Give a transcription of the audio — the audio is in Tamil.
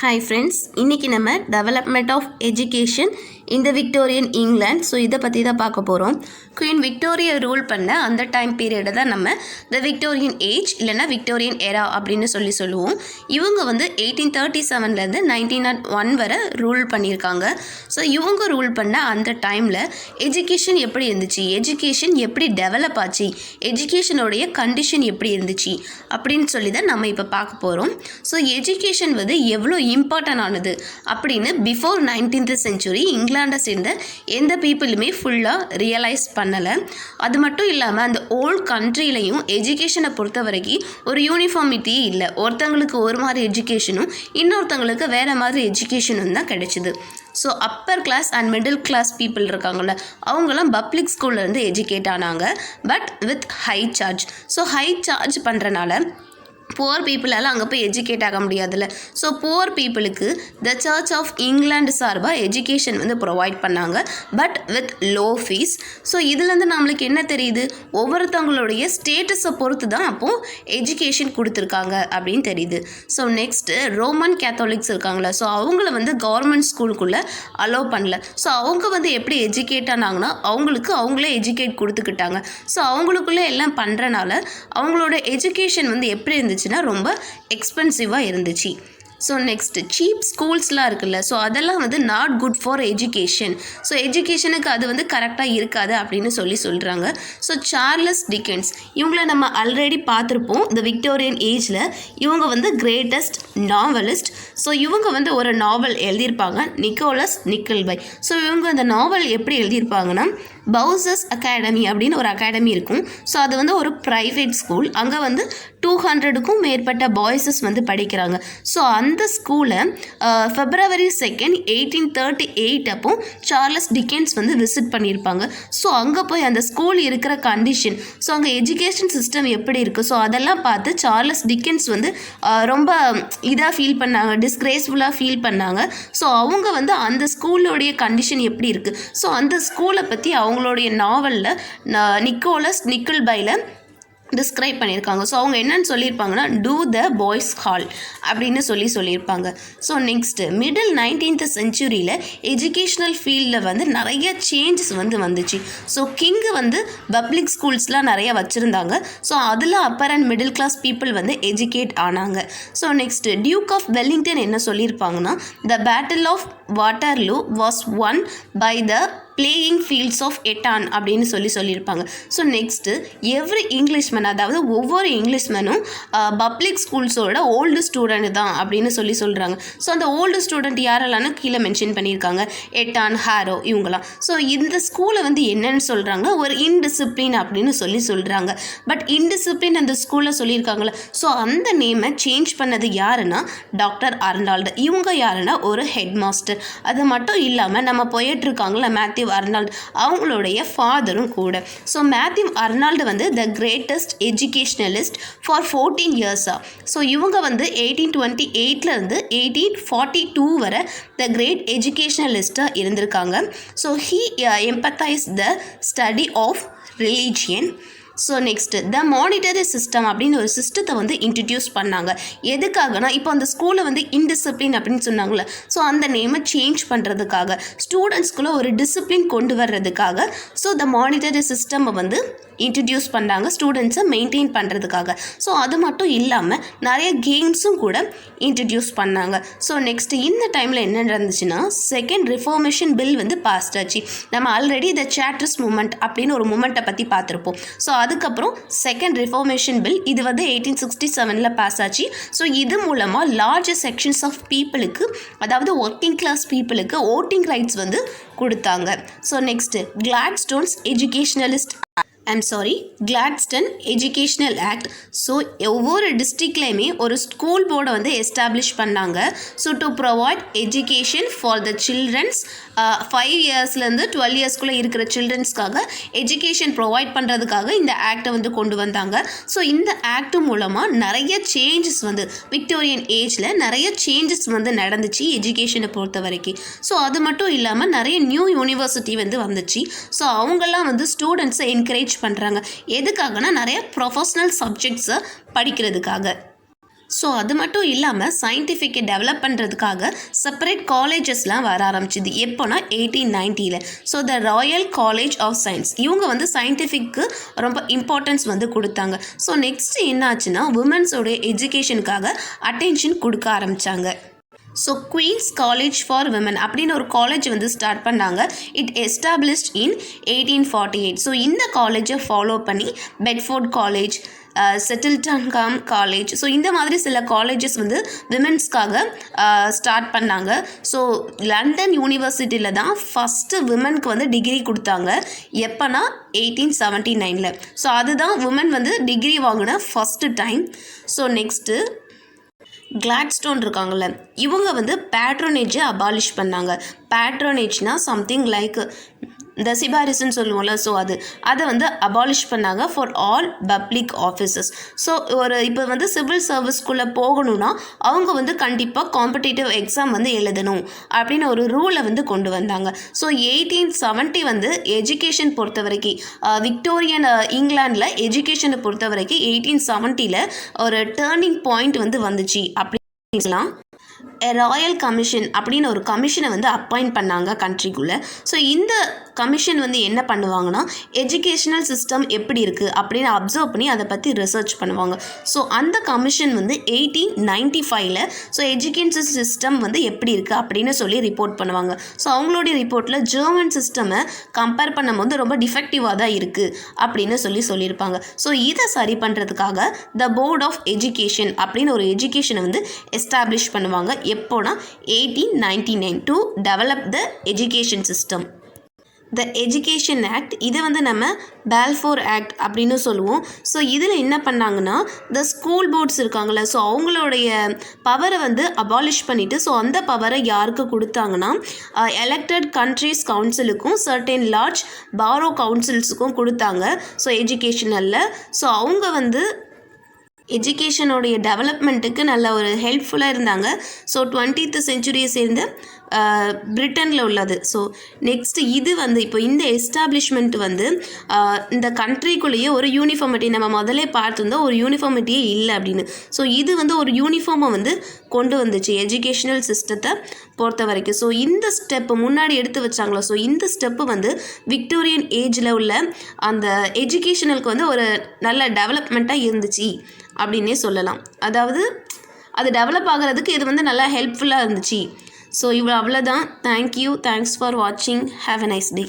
ஹாய் ஃப்ரெண்ட்ஸ், இன்றைக்கி நம்ம டெவலப்மெண்ட் ஆஃப் எஜுகேஷன் இந்த விக்டோரியன் இங்கிலாந்து இதை பற்றி தான் பார்க்க போகிறோம். குயின் விக்டோரியா ரூல் பண்ண அந்த டைம் பீரியடை தான் நம்ம த விக்டோரியன் ஏஜ் இல்லைனா விக்டோரியன் எரா அப்படின்னு சொல்லுவோம். இவங்க வந்து 1837 1901 வரை ரூல் பண்ணியிருக்காங்க. ஸோ இவங்க ரூல் பண்ண அந்த டைமில் எஜுகேஷன் எப்படி இருந்துச்சு, எஜுகேஷன் எப்படி டெவலப் ஆச்சு, எஜுகேஷனோடைய கண்டிஷன் எப்படி இருந்துச்சு அப்படின்னு சொல்லி தான் நம்ம இப்போ பார்க்க போகிறோம். ஸோ எஜுகேஷன் வந்து எவ்வளோ இம்பார்ட்டன்ட் ஆனது அப்படின்னு பிஃபோர் 19th செஞ்சுரி இங்கிலாண்டை சேர்ந்த எந்த பீப்புளுமே ஃபுல்லாக ரியலைஸ் பண்ணலை. அது மட்டும் இல்லாமல் அந்த ஓல்ட் கண்ட்ரிலையும் எஜுகேஷனை பொறுத்த வரைக்கும் ஒரு யூனிஃபார்மிட்டியே இல்லை. ஒருத்தங்களுக்கு ஒரு மாதிரி எஜுகேஷனும் இன்னொருத்தங்களுக்கு வேறு மாதிரி எஜுகேஷனும் தான் கிடைச்சிது. So upper class and middle class people இருக்காங்கள்ல, அவங்களாம் பப்ளிக் ஸ்கூல்லேருந்து எஜுகேட் ஆனாங்க, but with high charge. So high charge பண்ணுறனால புவர் பீப்புளால் அங்கே போய் எஜுகேட் ஆக முடியாதுல்ல. ஸோ புவர் பீப்புளுக்கு த சர்ச் ஆஃப் இங்கிலாந்து சார்பாக எஜுகேஷன் வந்து ப்ரொவைட் பண்ணாங்க, but with low fees. So இதுலேருந்து நம்மளுக்கு என்ன தெரியுது, ஒவ்வொருத்தவங்களுடைய ஸ்டேட்டஸை பொறுத்து தான் அப்போது எஜுகேஷன் கொடுத்துருக்காங்க அப்படின்னு தெரியுது. ஸோ நெக்ஸ்ட்டு ரோமன் கேத்தாலிக்ஸ் இருக்காங்களா, ஸோ அவங்கள வந்து கவர்மெண்ட் ஸ்கூலுக்குள்ளே அலோவ் பண்ணல. ஸோ அவங்க வந்து எப்படி எஜுகேட் ஆனாங்கன்னா அவங்களே எஜுகேட் கொடுத்துக்கிட்டாங்க. ஸோ அவங்களுக்குள்ளே எல்லாம் பண்ணுறனால அவங்களோட எஜுகேஷன் வந்து எப்படி இருந்துச்சுன்னா ரொம்ப எக்ஸ்பென்சிவாக இருந்துச்சு. ஸோ நெக்ஸ்ட்டு சீப் ஸ்கூல்ஸ்லாம் இருக்குல்ல, ஸோ அதெல்லாம் வந்து not good for education. So எஜுகேஷனுக்கு அது வந்து கரெக்டாக இருக்காது அப்படின்னு சொல்கிறாங்க. ஸோ சார்லஸ் டிக்கன்ஸ் இவங்கள நம்ம ஆல்ரெடி பார்த்துருப்போம். இந்த விக்டோரியன் ஏஜில் இவங்க வந்து கிரேட்டஸ்ட் நாவலிஸ்ட். ஸோ இவங்க வந்து ஒரு நாவல் எழுதியிருப்பாங்க, நிக்கோலஸ் நிக்கல்பை. ஸோ இவங்க அந்த நாவல் எப்படி எழுதியிருப்பாங்கன்னா, பவுசர்ஸ் அகாடமி அப்படின்னு ஒரு அகாடமி இருக்கும். ஸோ அது வந்து ஒரு ப்ரைவேட் ஸ்கூல். அங்கே வந்து 200க்கும் மேற்பட்ட பாய்ஸஸ் வந்து படிக்கிறாங்க. ஸோ அந்த ஸ்கூலை February 2nd 1838 அப்போ சார்லஸ் டிக்கன்ஸ் வந்து விசிட் பண்ணியிருப்பாங்க. ஸோ அங்கே போய் அந்த ஸ்கூல் இருக்கிற கண்டிஷன், ஸோ அங்கே எஜுகேஷன் சிஸ்டம் எப்படி இருக்குது, ஸோ அதெல்லாம் பார்த்து சார்லஸ் டிக்கன்ஸ் வந்து ரொம்ப இதாக ஃபீல் பண்ணாங்க, டிஸ்கிரேஸ்ஃபுல்லாக ஃபீல் பண்ணாங்க. ஸோ அவங்க வந்து அந்த ஸ்கூலோடைய கண்டிஷன் எப்படி இருக்குது, ஸோ அந்த ஸ்கூலை பற்றி அவங்களுடைய நாவலில் நிக்கோலஸ் நிக்கல்பையில் டிஸ்கிரைப் பண்ணியிருக்காங்க. ஸோ அவங்க என்னென்னு சொல்லியிருப்பாங்கன்னா, டூ த பாய்ஸ் ஹால் அப்படின்னு சொல்லியிருப்பாங்க. ஸோ நெக்ஸ்ட்டு மிடில் 19th செஞ்சுரியில் எஜுகேஷ்னல் ஃபீல்டில் வந்து நிறைய சேஞ்சஸ் வந்துச்சு. ஸோ கிங்கு வந்து பப்ளிக் ஸ்கூல்ஸ்லாம் நிறைய வச்சுருந்தாங்க. ஸோ அதில் upper and middle class people வந்து எஜுகேட் ஆனாங்க. So next duke of Wellington என்ன சொல்லியிருப்பாங்கன்னா, the battle of Waterloo was won by the playing fields of Eton அப்படின்னு சொல்லியிருப்பாங்க. ஸோ நெக்ஸ்ட்டு எவ்ரி இங்கிலீஷ்மேன், அதாவது ஒவ்வொரு இங்கிலீஷ்மேனும் பப்ளிக் ஸ்கூல்ஸோட ஓல்டு ஸ்டூடெண்ட் தான் அப்படின்னு சொல்கிறாங்க. ஸோ அந்த ஓல்டு ஸ்டூடெண்ட் யாரெல்லாம் கீழே மென்ஷன் பண்ணியிருக்காங்க, எட்டான், ஹாரோ இவங்களாம். ஸோ இந்த ஸ்கூலை வந்து என்னன்னு சொல்கிறாங்க, ஒரு இன்டிசிப்ளின் அப்படின்னு சொல்கிறாங்க. பட் இன்டிசிப்ளின் அந்த ஸ்கூலில் சொல்லியிருக்காங்களே, ஸோ அந்த நேமை சேஞ்ச் பண்ணது யாருன்னா டாக்டர் அர்னால்டு. இவங்க யாருன்னா ஒரு ஹெட் மாஸ்டர். அது மட்டும் இல்லாமல் நம்ம போயிட்டுருக்காங்களே மேத்யூ அர்னால்டு, அவங்களுடைய ஃபாதரும் கூட. ஸோ மேத்யூ அர்னால்டு வந்து த கிரேட்டஸ்ட் எஜுகேஷ்னலிஸ்ட் ஃபார் 14 இயர்ஸாக. ஸோ இவங்க வந்து 1828 1842 வரை த கிரேட் எஜுகேஷ்னலிஸ்டாக இருந்திருக்காங்க. So he emphasise the study of religion. So next the monetary system அப்படின்னு ஒரு சிஸ்டத்தை வந்து இன்ட்ரடியூஸ் பண்ணாங்க. எதுக்காகனா, இப்போ அந்த ஸ்கூலில் வந்து இன்டிசிப்ளின் அப்படின்னு சொன்னாங்களே, ஸோ அந்த நேமை சேஞ்ச் பண்ணுறதுக்காக, ஸ்டூடெண்ட்ஸ்குள்ளே ஒரு டிசிப்ளின் கொண்டு வர்றதுக்காக. ஸோ த மானிட்டரி சிஸ்டமை வந்து இன்ட்ரடியூஸ் பண்ணாங்க ஸ்டூடெண்ட்ஸை மெயின்டைன் பண்ணுறதுக்காக. ஸோ அது மட்டும் இல்லாமல் நிறைய கேம்ஸும் கூட இன்ட்ரடியூஸ் பண்ணாங்க. ஸோ நெக்ஸ்ட்டு இந்த டைமில் என்ன நடந்துச்சுன்னா, செகண்ட் ரிஃபார்மேஷன் பில் வந்து பாஸ் ஆச்சு. நம்ம ஆல்ரெடி த சார்ட்டர்ஸ் மூமெண்ட் அப்படின்னு ஒரு மூமெண்ட்டை பற்றி பார்த்துருப்போம். ஸோ அதுக்கப்புறம் செகண்ட் ரிஃபார்மேஷன் பில் இது வந்து 1867 பாஸ் ஆச்சு. ஸோ இது மூலமாக லார்ஜர் செக்ஷன்ஸ் ஆஃப் பீப்புளுக்கு, அதாவது ஒர்க்கிங் கிளாஸ் பீப்புளுக்கு ஓட்டிங் ரைட்ஸ் வந்து கொடுத்தாங்க. So next Gladstone educational act. So ஒவ்வொரு டிஸ்ட்ரிக்ட்லேயுமே ஒரு ஸ்கூல் போர்டை வந்து எஸ்டாப்ளிஷ் பண்ணாங்க. So to provide education for the childrens 5 இயர்ஸ்லேருந்து 12 இயர்ஸ்குள்ளே இருக்கிற சில்ட்ரன்ஸ்க்காக எஜுகேஷன் ப்ரொவைட் பண்ணுறதுக்காக இந்த ஆக்டை வந்து கொண்டு வந்தாங்க. ஸோ இந்த ஆக்ட் மூலமாக நிறைய சேஞ்சஸ் வந்து விக்டோரியன் ஏஜில் நிறைய சேஞ்சஸ் வந்து நடந்துச்சு எஜுகேஷனை பொறுத்த வரைக்கும். ஸோ அது மட்டும் இல்லாமல் நிறைய நியூ யூனிவர்சிட்டி வந்து வந்துச்சு. ஸோ அவங்கெல்லாம் வந்து ஸ்டூடெண்ட்ஸை என்கரேஜ் பண்ணுறாங்க. எதுக்காகனா, நிறைய ப்ரொஃபஷ்னல் சப்ஜெக்ட்ஸை படிக்கிறதுக்காக. ஸோ அது மட்டும் இல்லாமல் சயின்டிஃபிக்கை டெவலப் பண்ணுறதுக்காக செப்பரேட் காலேஜஸ்லாம் வர ஆரம்பிச்சிது. எப்போனா 1890. So the Royal College of Science இவங்க வந்து சயின்டிஃபிக்கு ரொம்ப இம்பார்ட்டன்ஸ் வந்து கொடுத்தாங்க. ஸோ நெக்ஸ்ட் என்ன ஆச்சுன்னா உமன்ஸோடைய எஜுகேஷனுக்காக அட்டென்ஷன் கொடுக்க ஆரம்பித்தாங்க. So Queen's College for Women அப்படின்னு ஒரு காலேஜ் வந்து ஸ்டார்ட் பண்ணாங்க. It established in 1848. ஸோ இந்த காலேஜை ஃபாலோ பண்ணி பெட்ஃபோர்ட் காலேஜ், செட்டில்டன் காலேஜ், ஸோ இந்த மாதிரி சில காலேஜஸ் வந்து விமென்ஸ்க்காக ஸ்டார்ட் பண்ணாங்க. ஸோ லண்டன் யூனிவர்சிட்டியில் தான் ஃபஸ்ட்டு விமனுக்கு வந்து டிகிரி கொடுத்தாங்க. எப்போனா 1879. ஸோ அதுதான் விமன் வந்து டிகிரி வாங்கின first time. So next Gladstone இருக்காங்கள்ல, இவங்க வந்து பேட்ரோனேஜை அபாலிஷ் பண்ணாங்க. பேட்ரோனேஜ்னால் சம்திங் லைக் இந்த சிபாரிசுன்னு சொல்லுவோம்ல, ஸோ அதை வந்து அபாலிஷ் பண்ணாங்க for all public offices. So இப்போ வந்து சிவில் சர்வீஸ்குள்ளே போகணுன்னா அவங்க வந்து கண்டிப்பாக காம்படிட்டிவ் எக்ஸாம் வந்து எழுதணும் அப்படின்னு ஒரு ரூலை வந்து கொண்டு வந்தாங்க. ஸோ 1870 வந்து எஜுகேஷன் பொறுத்த வரைக்கும் விக்டோரியன் இங்கிலாண்டில் எஜுகேஷனை பொறுத்த வரைக்கும் 1870 ஒரு டேர்னிங் பாயிண்ட் வந்து வந்துச்சு அப்படின்லாம். ராயல் கமிஷன் அப்படின்னு ஒரு கமிஷனை வந்து அப்பாயிண்ட் பண்ணாங்க கண்ட்ரிக்குள்ளே. ஸோ இந்த கமிஷன் வந்து என்ன பண்ணுவாங்கன்னா எஜுகேஷ்னல் சிஸ்டம் எப்படி இருக்குது அப்படின்னு அப்சர்வ் பண்ணி அதை பற்றி ரிசர்ச் பண்ணுவாங்க. ஸோ அந்த கமிஷன் வந்து 1895 ஸோ எஜுகேஷன் சிஸ்டம் வந்து எப்படி இருக்குது அப்படின்னு சொல்லி ரிப்போர்ட் பண்ணுவாங்க. ஸோ அவங்களுடைய ரிப்போர்ட்டில் ஜெர்மன் சிஸ்டமை கம்பேர் பண்ணும்போது ரொம்ப டிஃபெக்டிவாக தான் இருக்குது அப்படின்னு சொல்லியிருப்பாங்க. ஸோ இதை சரி பண்ணுறதுக்காக த போர்ட் ஆஃப் எஜுகேஷன் அப்படின்னு ஒரு எஜுகேஷனை வந்து எஸ்டாப்ளிஷ் பண்ணுவாங்க. எப்போனா 1899 to develop the education system. The education act இதை வந்து நம்ம பால்ஃபோர் ஆக்ட் அப்படின்னு சொல்லுவோம். ஸோ இதில் என்ன பண்ணாங்கன்னா த ஸ்கூல் போர்ட்ஸ் இருக்காங்களே, ஸோ அவங்களுடைய பவரை வந்து அபாலிஷ் பண்ணிவிட்டு ஸோ அந்த பவரை யாருக்கு கொடுத்தாங்கன்னா எலெக்டட் கண்ட்ரிஸ் கவுன்சிலுக்கும் சர்டன் லார்ஜ் பாரோ கவுன்சில்ஸுக்கும் கொடுத்தாங்க. ஸோ எஜுகேஷனில் ஸோ அவங்க வந்து எஜுகேஷனுடைய டெவலப்மெண்ட்டுக்கு நல்ல ஒரு ஹெல்ப்ஃபுல்லாக இருந்தாங்க. ஸோ 20th செஞ்சுரியை சேர்ந்த பிரிட்டனில் உள்ளது. ஸோ நெக்ஸ்ட்டு இது வந்து இப்போ இந்த எஸ்டாப்ளிஷ்மெண்ட் வந்து இந்த கண்ட்ரிக்குள்ளேயே ஒரு யூனிஃபார்மிட்டி நம்ம முதலே பார்த்துருந்தோம், ஒரு யூனிஃபார்மிட்டியே இல்லை அப்படின்னு. ஸோ இது வந்து ஒரு யூனிஃபார்மை வந்து கொண்டு வந்துச்சு எஜுகேஷ்னல் சிஸ்டத்தை பொறுத்த வரைக்கும். ஸோ இந்த ஸ்டெப்பு முன்னாடி எடுத்து வச்சாங்களோ, ஸோ இந்த ஸ்டெப்பு வந்து விக்டோரியன் ஏஜில் உள்ள அந்த எஜுகேஷனலுக்கு வந்து ஒரு நல்ல டெவலப்மெண்ட்டாக இருந்துச்சு அப்படின்னே சொல்லலாம். அதாவது அது டெவலப் ஆகிறதுக்கு இது வந்து நல்லா ஹெல்ப்ஃபுல்லாக இருந்துச்சு. ஸோ அவ்வளோதான். தேங்க்யூ, தேங்க்ஸ் ஃபார் வாட்சிங். Have a nice day.